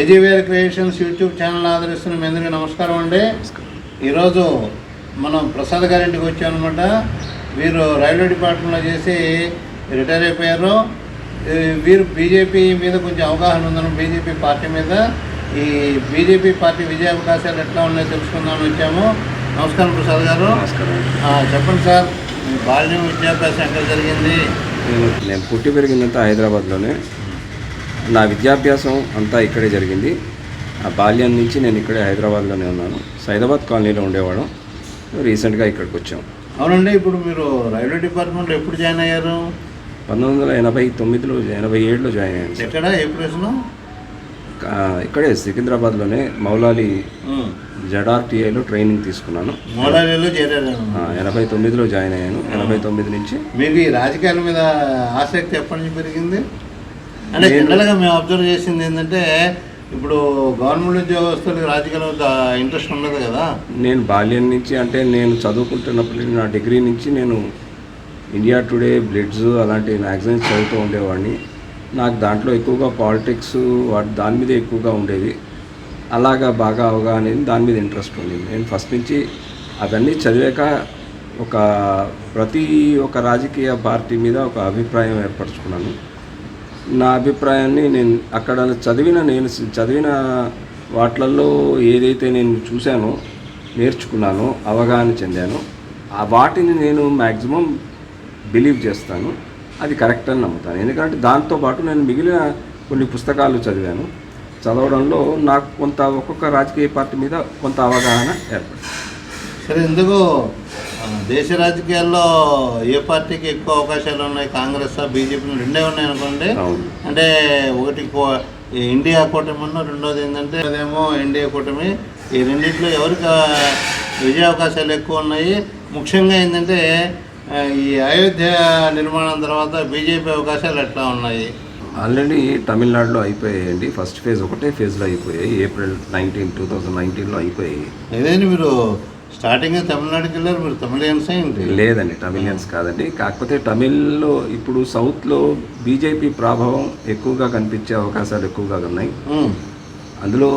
AGVR creations YouTube channel ఆదరిస్తున్న మీ అందరికీ నమస్కారం అండి. ఈరోజు మనం ప్రసాద్ గారింటికి వచ్చామన్నమాట. వీరు రైల్వే డిపార్ట్మెంట్లో చేసి రిటైర్ అయిపోయారు. వీరు బీజేపీ మీద కొంచెం అవగాహన ఉందని బీజేపీ పార్టీ మీద, ఈ బీజేపీ పార్టీ విజయావకాశాలు ఎట్లా ఉన్నాయో తెలుసుకుందామని వచ్చాము. నమస్కారం ప్రసాద్ గారు. నమస్కారం. చెప్పండి సార్, మీ బాల్యం విద్యాభ్యాసం ఎక్కడ జరిగింది? నేను పుట్టి పెరిగిందంతా హైదరాబాద్లోనే. నా విద్యాభ్యాసం అంతా ఇక్కడే జరిగింది. ఆ బాల్యం నుంచి నేను ఇక్కడే హైదరాబాద్లోనే ఉన్నాను. సైదాబాద్ కాలనీలో ఉండేవాడు. రీసెంట్గా ఇక్కడికి వచ్చాం. అవునండి. ఇప్పుడు మీరు రైల్వే డిపార్ట్మెంట్లో ఎప్పుడు జాయిన్ అయ్యారు? 1989లో 87లో జాయిన్ అయ్యాను. ఎక్కడ, ఏ ప్లేస్లో? ఇక్కడే సికింద్రాబాద్లోనే మౌలాలి జెడ్ఆర్టీఐలో ట్రైనింగ్ తీసుకున్నాను. మౌలాలిలో చేరాను. 89లో జాయిన్ అయ్యాను. 89 నుంచి. మీకు ఈ రాజకీయాల మీద ఆసక్తి ఎప్పటి నుంచి పెరిగింది? అంటే జనరల్గా మేము అబ్జర్వ్ చేసింది ఏంటంటే, ఇప్పుడు గవర్నమెంట్ ఉద్యోగస్తులకు రాజకీయాల మీద ఇంట్రెస్ట్ ఉండదు కదా. నేను బాల్యం నుంచి, అంటే నేను చదువుకుంటున్నప్పటి నా డిగ్రీ నుంచి నేను ఇండియా టుడే, బ్లిట్జ్ అలాంటి మ్యాగజైన్స్ చదువుతూ ఉండేవాడిని. నాకు దాంట్లో ఎక్కువగా పాలిటిక్స్ దాని మీద ఎక్కువగా ఉండేది. అలాగా బాగా అవగాహన దాని మీద ఇంట్రెస్ట్ ఉండేది. నేను ఫస్ట్ నుంచి అవన్నీ చదివాక ప్రతి ఒక్క రాజకీయ పార్టీ మీద ఒక అభిప్రాయం ఏర్పరచుకున్నాను. నా అభిప్రాయాన్ని నేను అక్కడ చదివిన వాటిల్లో ఏదైతే నేను చూశానో, నేర్చుకున్నానో, అవగాహన చెందానో వాటిని నేను మ్యాక్సిమం బిలీవ్ చేస్తాను. అది కరెక్ట్ అని నమ్ముతాను. ఎందుకంటే దాంతోపాటు నేను మిగిలిన కొన్ని పుస్తకాలు చదివాను. చదవడంలో నాకు కొంత ఒక్కొక్క రాజకీయ పార్టీ మీద కొంత అవగాహన ఏర్పడింది. సరే, ఎందుకు దేశ రాజకీయాల్లో ఏ పార్టీకి ఎక్కువ అవకాశాలు ఉన్నాయి? కాంగ్రెస్, బీజేపీ రెండే ఉన్నాయి అనుకోండి. అంటే ఒకటి ఇండియా కూటమి, రెండోది ఏంటంటే అదేమో ఎన్డీఏ కూటమి. ఈ రెండింటిలో ఎవరికి విజయ అవకాశాలు ఎక్కువ ఉన్నాయి? ముఖ్యంగా ఏంటంటే ఈ అయోధ్య నిర్మాణం తర్వాత బీజేపీ అవకాశాలు ఎట్లా ఉన్నాయి? ఆల్రెడీ తమిళనాడులో అయిపోయాయండి. ఫస్ట్ ఫేజ్ ఒకటే ఫేజ్లో అయిపోయాయి. ఏప్రిల్ 2019లో అయిపోయాయి. ఏదైనా మీరు స్టార్టింగ్ తమిళనాడుకి వెళ్ళారు, మీరు తమిళియన్స్ ఏంటి? లేదండి, తమిళియన్స్ కాదండి. కాకపోతే తమిళ్లో ఇప్పుడు సౌత్లో బీజేపీ ప్రభావం ఎక్కువగా కనిపించే అవకాశాలు ఎక్కువగా ఉన్నాయి. అందులో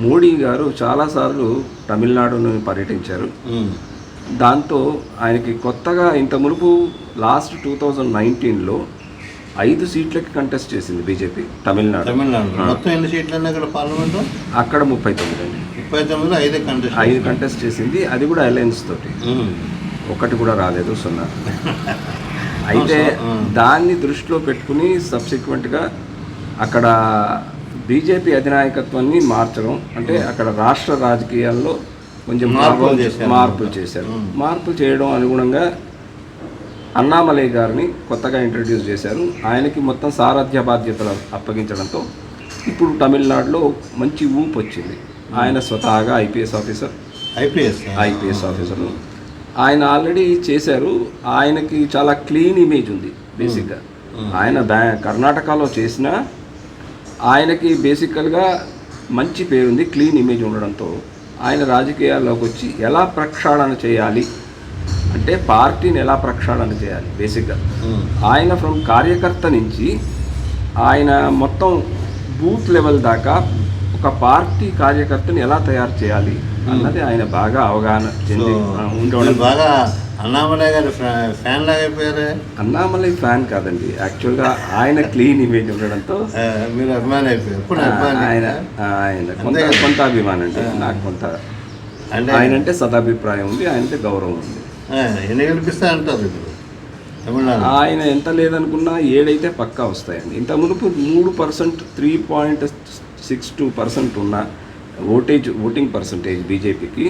మోడీ గారు చాలాసార్లు తమిళనాడును పర్యటించారు. దాంతో ఆయనకి కొత్తగా ఇంత మునుపు లాస్ట్ 2019లో 5 సీట్లకి కంటెస్ట్ చేసింది బీజేపీ తమిళనాడు. మొత్తం ఎన్ని సీట్లు అక్కడ పార్లమెంటు? అక్కడ 39 అండి. 39లో 5 కంటెస్ట్ చేసింది. అది కూడా అలయన్స్ తోటి. ఒకటి కూడా రాలేదు, 0. అయితే దాన్ని దృష్టిలో పెట్టుకుని సబ్సిక్వెంట్గా అక్కడ బీజేపీ అధినాయకత్వాన్ని మార్చడం, అంటే అక్కడ రాష్ట్ర రాజకీయాల్లో కొంచెం మార్పులు చేశారు. మార్పులు చేయడం అనుగుణంగా అన్నామలై గారిని కొత్తగా ఇంట్రడ్యూస్ చేశారు. ఆయనకి మొత్తం సారథ్య బాధ్యతలు అప్పగించడంతో ఇప్పుడు తమిళనాడులో మంచి ఊపు వచ్చింది. ఆయన స్వతహాగా ఐపీఎస్ ఆఫీసరు. ఆయన ఆల్రెడీ చేశారు. ఆయనకి చాలా క్లీన్ ఇమేజ్ ఉంది. బేసిక్గా ఆయన కర్ణాటకలో చేసినా ఆయనకి బేసికల్గా మంచి పేరుంది, క్లీన్ ఇమేజ్ ఉండడంతో ఆయన రాజకీయాల్లోకి వచ్చి ఎలా ప్రక్షాళన చేయాలి అంటే పార్టీని ఎలా ప్రక్షాళన చేయాలి, బేసిక్గా ఆయన ఫ్రమ్ కార్యకర్త నుంచి ఆయన మొత్తం బూత్ లెవెల్ దాకా ఒక పార్టీ కార్యకర్తని ఎలా తయారు చేయాలి అన్నది ఆయన బాగా అవగాహన చెంది ఉండడం. బాగా అన్నామలై గారు ఫ్యాన్ లాగా అయిపోయారు. అన్నామలై ఫ్యాన్ కాదండి, యాక్చువల్గా ఆయన క్లీన్ ఇమేజ్ ఉండడంతో మీరు అభిమాని అయిపోయారు. ఆయన కొంత అభిమానం అండి. నాకు కొంత ఆయన అంటే సదాభిప్రాయం ఉంది, ఆయనంటే గౌరవం ఉంది. ఎన్ని గెలిపిస్తా అంటారు ఇప్పుడు తమిళనాడు? ఆయన ఎంత లేదనుకున్నా 7 అయితే పక్కా వస్తాయండి. ఇంత మునుపు 3%, 3.62% ఉన్న ఓటింగ్ పర్సంటేజ్ బీజేపీకి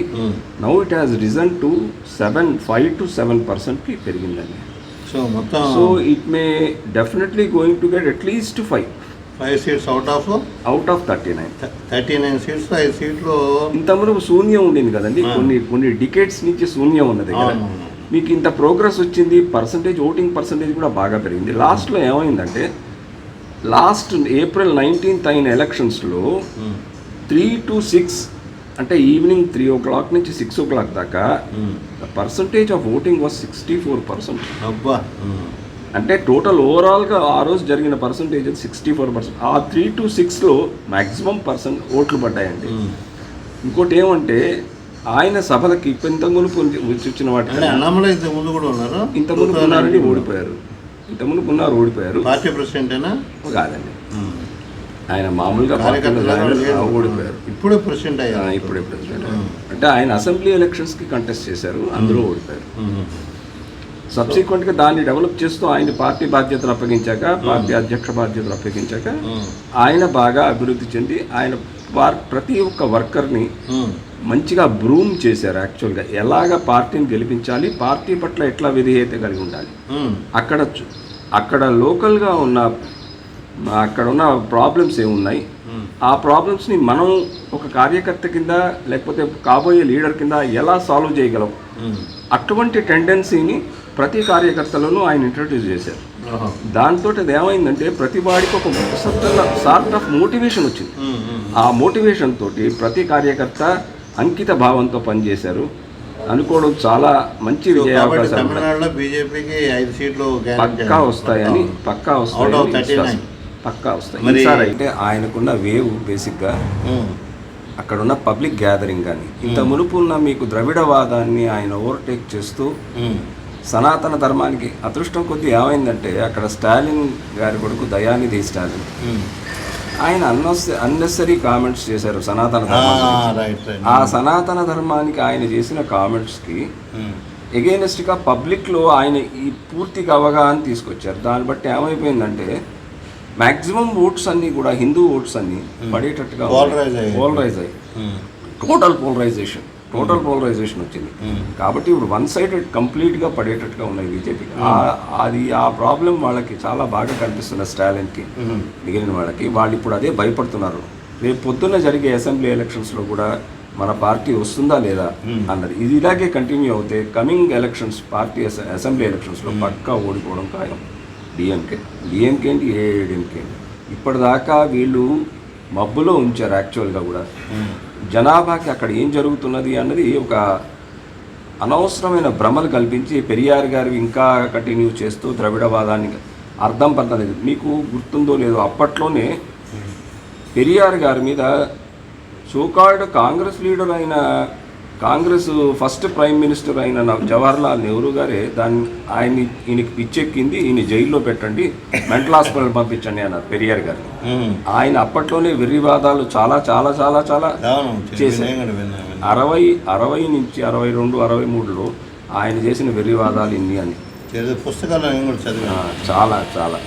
now it has risen to 5 to 7%కి పెరిగిందండి. So it may definitely going to get at least 5 seats out of 39 seats. 5 సీట్లు ఇంత మునుపు శూన్యం ఉండింది కదండి. కొన్ని డికేట్స్ నుంచి శూన్యం ఉన్నది కదా. మీకు ఇంత ప్రోగ్రెస్ వచ్చింది, ఓటింగ్ పర్సంటేజ్ కూడా బాగా పెరిగింది. లాస్ట్లో ఏమైందంటే లాస్ట్ ఏప్రిల్ 19th అయిన ఎలక్షన్స్లో 3 to 6 అంటే ఈవినింగ్ 3 o'clock నుంచి 6 o'clock దాకా the percentage of voting was 64%. అంటే టోటల్ ఓవరాల్గా ఆ రోజు జరిగిన పర్సంటేజ్ 64%. ఆ 3 to 6లో మ్యాక్సిమం ఓట్లు పడ్డాయండి. ఇంకోటి ఏమంటే ఆయన సభలకి ఇంత మునుపు వచ్చిన వాటి అన్నమలో ఇంత ముందు కూడా ఉన్నారు, ఇంత మునుపు ఉన్నారండి, ఓడిపోయారు. ఇంత మునుపు ఉన్నారు, ఓడిపోయారు. పార్టీ ప్రెసిడెంటేనా? కాదండి, ఆయన మామూలుగా ఓడిపోయారు. ఇప్పుడే ప్రెసిడెంట్ అయ్యారు. ఇప్పుడే ప్రెసిడెంట్ అంటే ఆయన అసెంబ్లీ ఎలక్షన్స్కి కంటెస్ట్ చేశారు, అందులో ఓడిపోయారు. సబ్సిక్వెంట్గా దాన్ని డెవలప్ చేస్తూ ఆయన పార్టీ బాధ్యతలు అప్పగించాక, పార్టీ అధ్యక్ష బాధ్యతలు అప్పగించాక ఆయన బాగా అభివృద్ధి చెంది ఆయన ప్రతి ఒక్క వర్కర్ని మంచిగా బ్రూమ్ చేశారు. యాక్చువల్గా ఎలాగ పార్టీని గెలిపించాలి, పార్టీ పట్ల ఎట్లా విధేయత కలిగి ఉండాలి, అక్కడ లోకల్గా ఉన్న అక్కడ ఉన్న ప్రాబ్లమ్స్ ఏమున్నాయి, ఆ ప్రాబ్లమ్స్ని మనం ఒక కార్యకర్త కింద లేకపోతే కాబోయే లీడర్ కింద ఎలా సాల్వ్ చేయగలం, అటువంటి టెండెన్సీని ప్రతి కార్యకర్తలను ఆయన ఇంట్రడ్యూస్ చేశారు. దాంతో అది ఏమైందంటే ప్రతి వాడికి ఒక సార్ట్ ఆఫ్ మోటివేషన్ వచ్చింది. ఆ మోటివేషన్ తోటి ప్రతి కార్యకర్త అంకిత భావంతో పనిచేశారు. అనుకోవడం చాలా మంచి విజయ అవకాశాలు పక్కా వస్తాయని ఈసారి అయితే ఆయనకున్న వేవ్ బేసిక్గా అక్కడున్న పబ్లిక్ గ్యాదరింగ్ కానీ ఇంత మునుపు ఉన్న మీకు ద్రవిడవాదాన్ని ఆయన ఓవర్టేక్ చేస్తూ సనాతన ధర్మానికి అదృష్టం కొద్దీ ఏమైందంటే అక్కడ స్టాలిన్ గారి కొడుకు దయానిధి స్టాలిన్ ఆయన అన్నెసరీ కామెంట్స్ చేశారు సనాతన ధర్మానికి. ఆ సనాతన ధర్మానికి ఆయన చేసిన కామెంట్స్కి ఎగైనెస్ట్గా పబ్లిక్లో ఆయన ఈ పూర్తిగా అవగాహన తీసుకొచ్చారు. దాన్ని బట్టి ఏమైపోయిందంటే మ్యాక్సిమం ఓట్స్ అన్నీ కూడా హిందూ ఓట్స్ అన్నీ పడేటట్టుగా పోలరైజ్ అయ్యి టోటల్ పోలరైజేషన్ వచ్చింది. కాబట్టి ఇప్పుడు వన్ సైడెడ్ కంప్లీట్గా పడేటట్టుగా ఉన్నాయి బీజేపీకి. అది ఆ ప్రాబ్లం వాళ్ళకి చాలా బాగా కనిపిస్తున్న స్టాలిన్కి, మిగిలిన వాళ్ళకి. వాళ్ళు ఇప్పుడు అదే భయపడుతున్నారు. రేపు పొద్దున్న జరిగే అసెంబ్లీ ఎలక్షన్స్లో కూడా మన పార్టీ వస్తుందా లేదా అన్నది. ఇది ఇలాగే కంటిన్యూ అవుతే కమింగ్ ఎలక్షన్స్ పార్టీ అసెంబ్లీ ఎలక్షన్స్లో పక్కా ఓడిపోవడం ఖాయం. డిఎంకే ఏంటి, ఏఐడిఎంకే ఇప్పటిదాకా వీళ్ళు మబ్బులో ఉంచారు. యాక్చువల్గా కూడా జనాభాకి అక్కడ ఏం జరుగుతున్నది అన్నది ఒక అనవసరమైన భ్రమలు కల్పించి పెరియార్ గారు ఇంకా కంటిన్యూ చేస్తూ ద్రవిడవాదాన్ని అర్థం పడుతుంది. మీకు గుర్తుందో లేదో అప్పట్లోనే పెరియార్ గారి మీద సోకాల్డ్ కాంగ్రెస్ లీడర్ అయిన కాంగ్రెస్ ఫస్ట్ ప్రైమ్ మినిస్టర్ అయిన జవహర్లాల్ నెహ్రూ గారే ఈయనకి పిచ్చెక్కింది, ఈయన జైల్లో పెట్టండి, మెంటల్ హాస్పిటల్ పంపించండి అన్నారు పెరియార్ గారు. ఆయన అప్పట్లోనే వెర్రివాదాలు చాలా చాలా చాలా చాలా చేశారు. 60 నుంచి 62, 63లో ఆయన చేసిన వెర్రివాదాలు ఇన్ని అని పుస్తకాలు చాలా చాలా